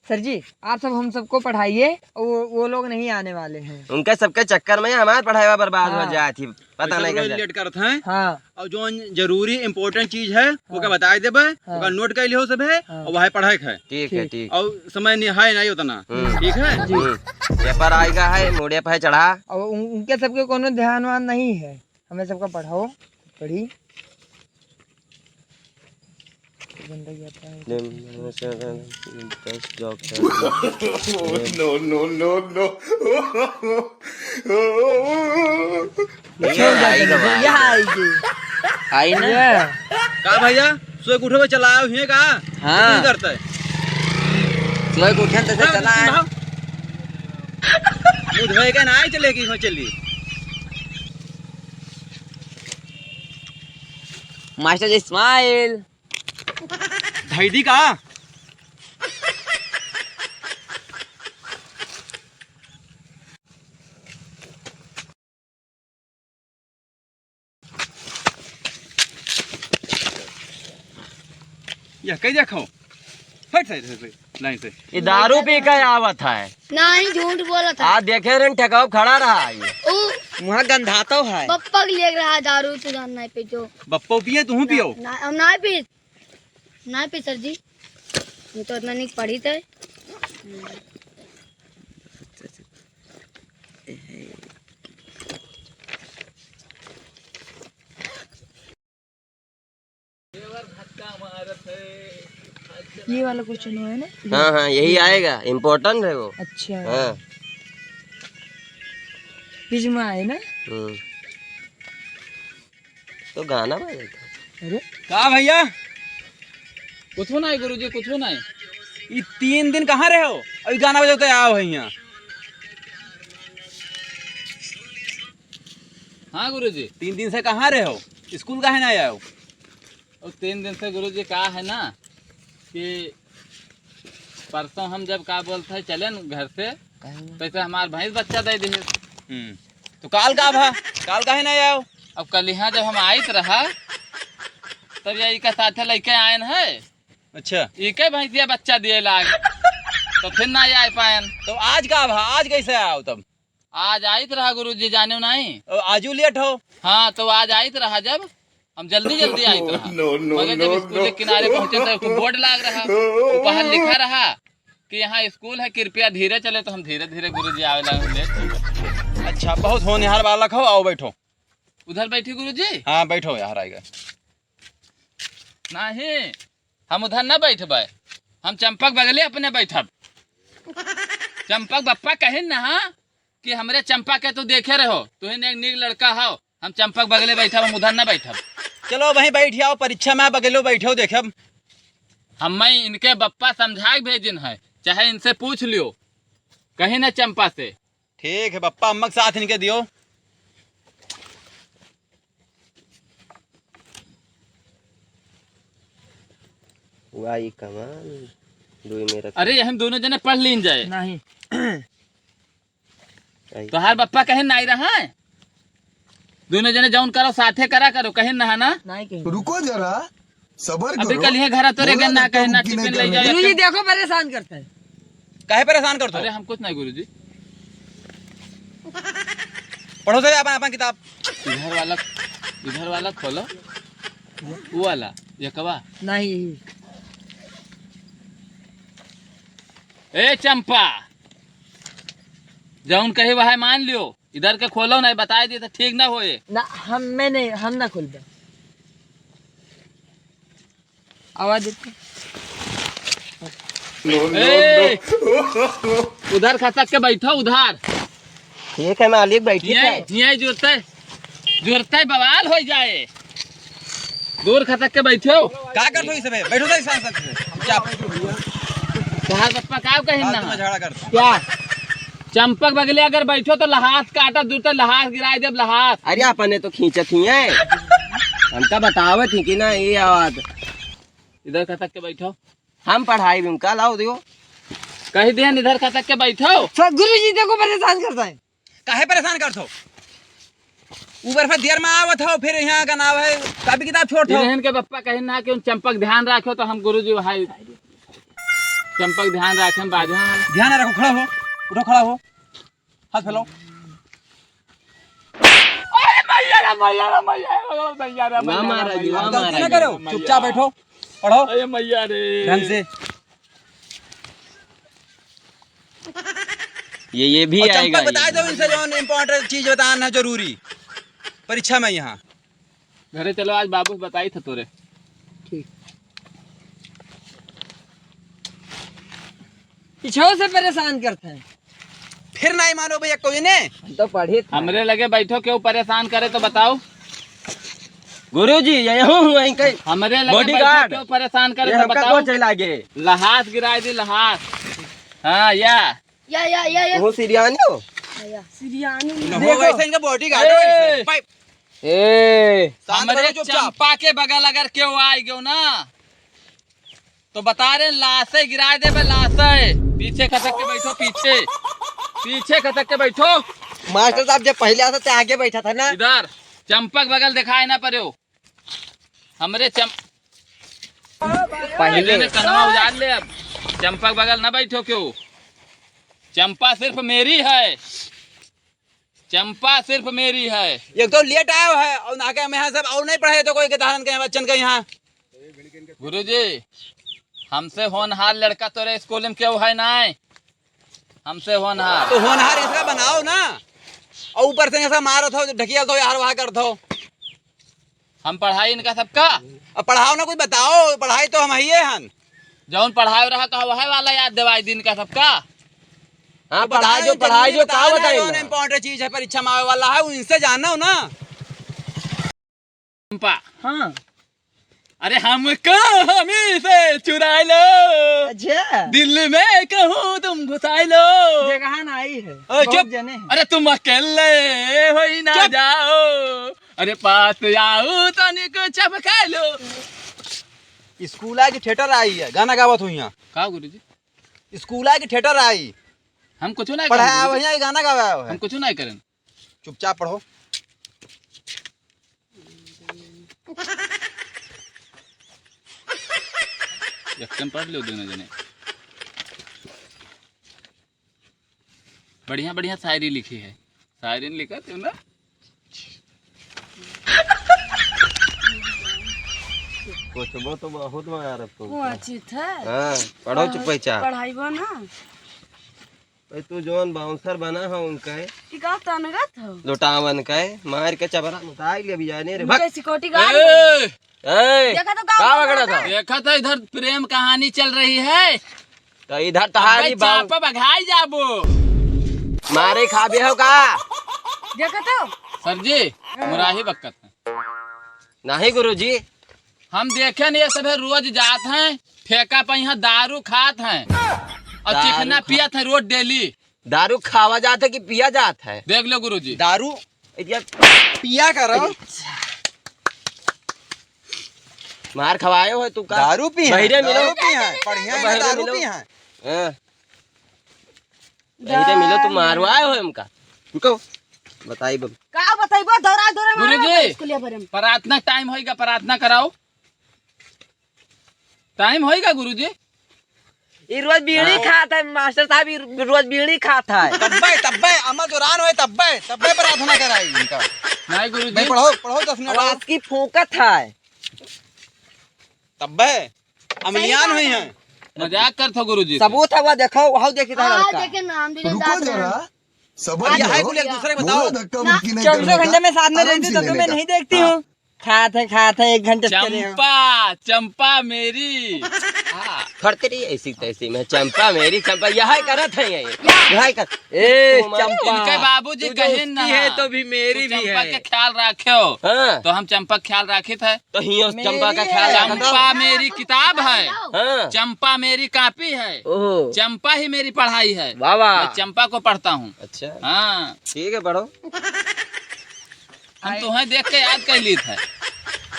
Sir जी आप सब हम सबको पढ़ाइए, वो लोग नहीं आने वाले हैं। उनके सबके चक्कर में हमारा पढ़ाई बर्बाद हो जाए थी, पता नहीं कैसे लेट करते हैं। हाँ। और जो जरूरी इम्पोर्टेंट चीज है वो क्या बता देबे, ओका नोट कर लियो सब है और वही पढ़ाई है। ठीक है ठीक। और समय है नहीं उतना, ठीक है जी। पेपर आएगा है मोड़े पे चढ़ा। और उनके सबके कोनो ध्यान वान नहीं है, हमें सबका पढ़ाओ पढ़ी। आई ना का भैया सुबह उठे चलाया हुए का? हाँ करता है सुबह उठे तो चला है मुझे क्या ना चलेगी चली मास्टर जी स्माइल धैदी का यह कहीं देखो हट से लाइन से ये दारू पी के आवत है। नहीं झूठ बोला था। आज देखे रहे ठकाव खड़ा रहा ये वहाँ गंधाता है। पप्पा के ले रहा दारू तो नहीं पी जो बप्पो पिए तू पियो हम नहीं पी सर जी, हम तो इतना नहीं पढ़ी थे। ये वाला क्वेश्चन है ना? हाँ हाँ यही आएगा, इम्पोर्टेंट है वो। अच्छा हाँ बीच में आए ना? तो गाना बजेगा। अरे का भैया कुछ नहीं गुरुजी कुछ नहीं। ये 3 दिन कहाँ रहे हो? अभी गाना बजाते आओ है यहाँ। हाँ गुरुजी 3 दिन से कहाँ रहे हो? स्कूल काहे नहीं आए हो? और 3 दिन से गुरुजी कहा है ना कि परसों हम जब का बोलते हैं चले न घर से पैसे हमारे भैंस बच्चा दे दी। तो काल का भा काल काहे नहीं आए हो? अब कल यहाँ जब हम आयत रहा तब यही का साथे लेके आए है। अच्छा एक भैंसिया बच्चा दिए लाग तो फिर ना आ पायन। तो आज का भा आज कैसे आओ तब? आज आयत रहा गुरुजी जाने नहीं। आजू लेट हो? हाँ तो आज आयत रहा जब हम जल्दी आयत रहा मगर जब स्कूल के किनारे पहुंचे तो बोर्ड लाग रहा ऊपर लिखा रहा कि यहाँ स्कूल है कृपया धीरे चले। तो हम धीरे धीरे गुरुजी आवे लगे। अच्छा बहुत होनहार बालक हो, आओ बैठो। उधर बैठी गुरुजी? हाँ बैठो यार आएगा। नहीं हम उधर न बैठबे, हम चंपक बगले अपने बैठब। चंपक बप्पा कहे ना कि हमरे चंपा के तू देखे रहो, तू एक नीक लड़का हो। हम चंपक बगले बैठब, हम उधर न बैठब। चलो वहीं बैठ आओ, परीक्षा में बगलो बैठो देखब। हम इनके बप्पा समझा भेजिन है, चाहे इनसे पूछ लियो कहीं न चंपा से। ठीक है बप्पा अम्मा के साथ इनके दियो। वाई कमाल दुई मेरा। अरे हम दोनों जने पढ़ लीन जाए। नहीं तो हर बप्पा कहे ना रहा है, दोनों जने जौन करो साथे करा करो कहे ना ना। नहीं कहीं। रुको जरा सबर करो। अभी कल ये घर तो रेगन ना कहे ना टिफिन ले जाए। गुरुजी देखो परेशान करते हैं। काहे परेशान करते हो? अरे हम कुछ नहीं गुरुजी। पढ़ो तो अपन अपन किताब। इधर वाला खोलो, वो वाला ये कवा नहीं। ए चंपा जौन कहे वह मान लियो, इधर के खोलो नहीं बता दिए तो ठीक ना होए ना। हम ना खोल दे आवाज देते। उधर खसक के बैठो उधर। ठीक है मालिक बैठिए। यही जुरते बवाल हो जाए। दूर खसक के बैठो। का करतो इस समय बैठो सही सांस से तोहार पप्पा का कहिन ना झगड़ा करता क्या? चंपक बगले अगर बैठो तो लहास काटा दूर लहास गिराए जब लहास। अरे अपने तो खींचत ही है, हमका बतावत थी कि ना ये आवाज। इधर खसक के बैठो, हम पढ़ाई भी का लाओ दियो। कही दे इधर खसक के बैठो। गुरुजी देखो परेशान करता है। काहे परेशान करतो? ऊपर से देर में आवत हो, फिर यहाँ का नाम है कभी किताब छोड़ दो। इन्हन के पप्पा कहे ना कि उन चंपक ध्यान रखो। तो हम गुरुजी भाई चंपक ध्यान रखे हम बाजू हैं। ध्यान रखो, खड़ा हो, उठो, खड़ा हो, हाथ फैलाओ। ना महाराज जी, ना गलती महाराज ना जी। करो, चुपचाप बैठो, पढ़ो अरे मैया रे। ढंग से। ये भी और आएगा। चंपक बताए दो इनसे जो इम्पोर्टेंट चीज बताना है जरूरी परीक्षा में यहाँ। घरे चलो, आज बाबू बताई था तोरे। पीछे से परेशान करते हैं। फिर नहीं मानो भैया कोई ने। हम तो पढ़े थे। हमरे लगे बैठो, क्यों परेशान करे तो बताओ। गुरुजी यही हूँ वहीं कहीं। हमरे लगे बॉडीगार्ड। बैठो, क्यों परेशान करे ये तो हमका बताओ। कौन चला आगे? लहास गिराई दी, लहास। हाँ या या वो सीरियानी हो? हो वैसे इनका बॉडीगार्ड हो ए! वैसे। ए शांत हमरे रहो, चुपचाप। चंपा के बगल अगर क्यों आई गयो ना तो बता रहे लाशे गिराए दे, लाशे। पीछे खटक के बैठो, पीछे खटक के बैठो। मास्टर साहब जब पहले आता था आगे बैठा था ना। इधर चंपक बगल दिखाए ना पड़ो। हमरे पहले ने कनवा उजाड़ ले। अब चंपक बगल ना बैठो, क्यों? चंपा सिर्फ मेरी है, चंपा सिर्फ मेरी है। एक तो लेट आया है और आगे हम यहाँ सब और नहीं पढ़े तो कोई के धारण के बच्चन के यहाँ। गुरुजी हमसे होनहार लड़का तोरे स्कूल में क्यों है ना? हमसे होनहार तो होनहार इसका बनाओ ना, और ऊपर से ऐसा मारो थो, ढकिया थो, यार वहाँ कर दो। हम पढ़ाई इनका सबका। अब पढ़ाओ ना, कुछ बताओ। पढ़ाई तो हम ही हन। जौन पढ़ाई रहा तो वह वाला याद दिवाई दिन का सबका। हाँ पढ़ाई जो कहा बताइए। इम्पोर्टेंट चीज है, परीक्षा में आने वाला है, उनसे जानना हो ना। चंपा, हाँ। अरे हमको हमी से चुरा लो, अच्छा। दिल में कहूँ तुम घुसाई लो। जगह ना आई है। ओए, बहुत चुप। जने हैं। अरे तुम अकेले हो ही ना चुप। जाओ, अरे पास आओ तो निको चपका लो। स्कूल की थिएटर आई है, गाना गावत हुई यहाँ। का गुरुजी? स्कूल की थिएटर आई, हम कुछ नहीं पढ़ाया करें, वही आई, गाना गावा है। हम कुछ नहीं करें। चुपचाप पढ़ो। यकदम पढ़ लो दोनों जने। बढ़िया बढ़िया शायरी लिखी है, शायरी लिखा तू ना। कुछ वो तो बहुत यार अब तो। वो अच्छी था। हाँ पढ़ो चुपचाप। पढ़ाई बा ना। भाई तू जोन बाउंसर बना है उनका है, की का तनगा था। लोटावन का है, मार के चबरा मुताई ले भी जाने रे भग। मुझे सिक्योरिटी गार्ड ए, ए देखा तो का बगड़ा था? देखा तो इधर प्रेम कहानी चल रही है। तो इधर तहारी बाउ चापा बघाई जाबो। मारे खाबे हो का? देखा तो। सर जी मुराही बक्कत है। नहीं गुरुजी। हम देखे नहीं, ये सब रोज जात हैं ठेका पे, यहाँ दारू खात हैं और दारू चिकना पियत है रोज डेली। दारू खावा जाता है कि पिया जाता है? देख लो गुरुजी। दारू इधर पिया करो। मार खवाए हो तू का? दारू पी बहिरे मिलो। दारू पी है, बढ़िया है, बहिरे दारू मिलो। पी है। हाँ। बहिरे मिलो तुम मारवाए हो हमका। रुको बताई बब। का बताइबो दौरा दौरा गुरुजी स्कूलिया भरे में। प्रार्थना टाइम होएगा, प्रार्थना कराओ। टाइम होएगा गुरुजी। ये रोज बीड़ी खाता है मास्टर साहब, ये रोज बीड़ी खाता है। तब्बे अमल दौरान हुए तब्बे प्रार्थना कराई इनका। नहीं भाई गुरुजी, पढ़ो 10 मिनट और। आवाज की फूकत है। तब्बे अमलियान हुई हैं। मजाक करते हो गुरुजी। सबूत है, वो देखो वहाँ देखी था हाँ लड़का। देखे नाम दिले रुको दाद जरा, में। सबर ये है करो। कुल एक दूसरे को बताओ। थोड़ा धक्का मुक्की नहीं 24 करने घंटे में का, साथ में आराम रहती से तो तुम्हें लेने नहीं का। देखती हूँ। खाते 1 घंटे से करे हो। चंपा, चंपा मेरी। खड़ते रही ऐसी तैसी में। चंपा मेरी चंपा यही करत है यही कर। ए चंपा इनके बाबूजी तू जो कहे ना उसकी है तो भी मेरी भी चंपा है। के ख्याल रखो। हाँ तो हम चंपा के ख्याल रखित है। तो हियो चंपा का मेरी ख्याल है। रखो। चंपा मेरी किताब है, हाँ चंपा मेरी कॉपी है, ओहो चंपा ही मेरी पढ़ाई है। वाह वाह। मैं चंपा को पढ़ता हूँ। अच्छा हाँ, ठीक है पढ़ो। हम तुम्हें देख के याद कर ली थे।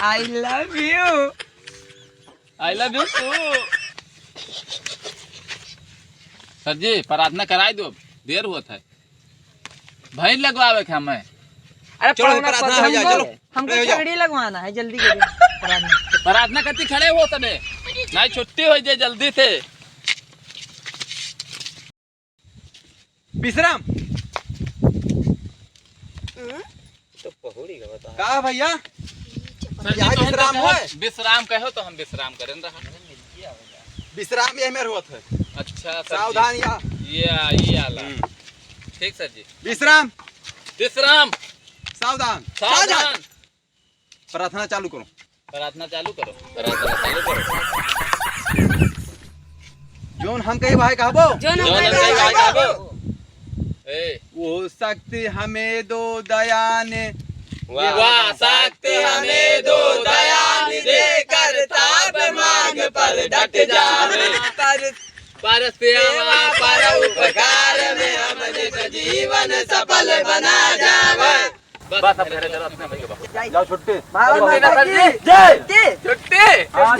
I love you। I love you. Sir ji प्रार्थना कराई दो, देर होता है। भाई लगवावे के हमें। अरे चलो, पढ़ो ना, प्रार्थना पढ़ो। हो जाए, चलो। हमको हो जाओ। छड़ी लगवाना है, जल्दी करिए। प्रार्थना करती खड़े हो तने, नहीं छुट्टी हो जाए जल्दी से। विश्राम तो पहुड़ी का बता का भैया सर जी यहाँ तो विश्राम हम है? विश्राम कहो तो हम विश्राम करें रहा। विश्राम ये में होत है अच्छा सर सावधान या जी, ये आला ठीक सर जी। विश्राम विश्राम सावधान सावधान। प्रार्थना चालू करो प्रार्थना चालू करो। प्रार्थना चालू करो जोन हम कही भाई कहबो जो ना जो भाई नंबर भाई का भाई कहबो ए वो शक्ति हमें दो दया ने वाह शक्ति हमें दो दया निधे करताप मांग पर डट जावे पर सेवा पर उपकार में हमने जीवन सफल बना जावे। बस अब मेरे जरूरत नहीं भाई जाओ छुट्टी भारत माता की जय छुट्टी हाँ,